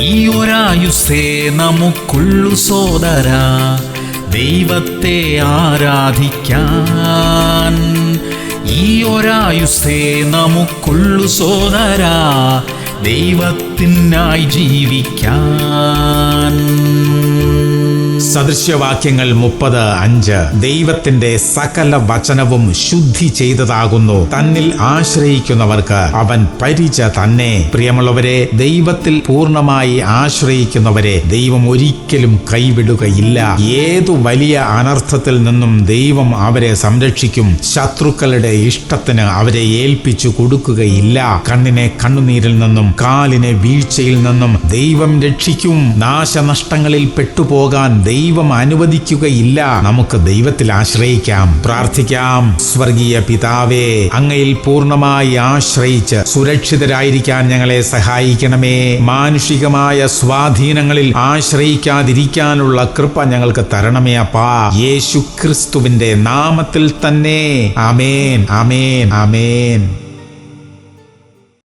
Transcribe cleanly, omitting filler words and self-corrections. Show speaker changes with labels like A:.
A: ഈ ഒരായുസ്സേ നമുക്കുള്ളു സോദരാ, ദൈവത്തെ ആരാധിക്കാൻ. ഈ ഒരായുസ്സേ നമുക്കുള്ളു സോദരാ, ദൈവത്തിനായി ജീവിക്കാൻ.
B: സദൃശ്യവാക്യങ്ങൾ 30:5. ദൈവത്തിന്റെ സകല വചനവും ശുദ്ധി ചെയ്തതാകുന്നു, തന്നിൽ ആശ്രയിക്കുന്നവർക്ക് അവൻ പരിച തന്നെ. പ്രിയമുള്ളവരെ, ദൈവത്തിൽ പൂർണ്ണമായി ആശ്രയിക്കുന്നവരെ ദൈവം ഒരിക്കലും കൈവിടുകയില്ല. ഏതു വലിയ അനർത്ഥത്തിൽ നിന്നും ദൈവം അവരെ സംരക്ഷിക്കും. ശത്രുക്കളുടെ ഇഷ്ടത്തിന് അവരെ ഏൽപ്പിച്ചു കൊടുക്കുകയില്ല. കണ്ണിനെ കണ്ണുനീരിൽ നിന്നും കാലിനെ വീഴ്ചയിൽ നിന്നും ദൈവം രക്ഷിക്കും. നാശനഷ്ടങ്ങളിൽ പെട്ടുപോകാൻ ദൈവം അനുവദിക്കുകയില്ല. നമുക്ക് ദൈവത്തിൽ ആശ്രയിക്കാം, പ്രാർത്ഥിക്കാം. സ്വർഗീയ പിതാവേ, അങ്ങയിൽ പൂർണ്ണമായി ആശ്രയിച്ച് സുരക്ഷിതരായിരിക്കാൻ ഞങ്ങളെ സഹായിക്കണമേ. മാനുഷികമായ സ്വാധീനങ്ങളിൽ ആശ്രയിക്കാതിരിക്കാനുള്ള കൃപ ഞങ്ങൾക്ക് തരണമേ അപ്പാ. യേശു ക്രിസ്തുവിന്റെ നാമത്തിൽ തന്നെ. ആമേൻ, ആമേൻ, ആമേൻ.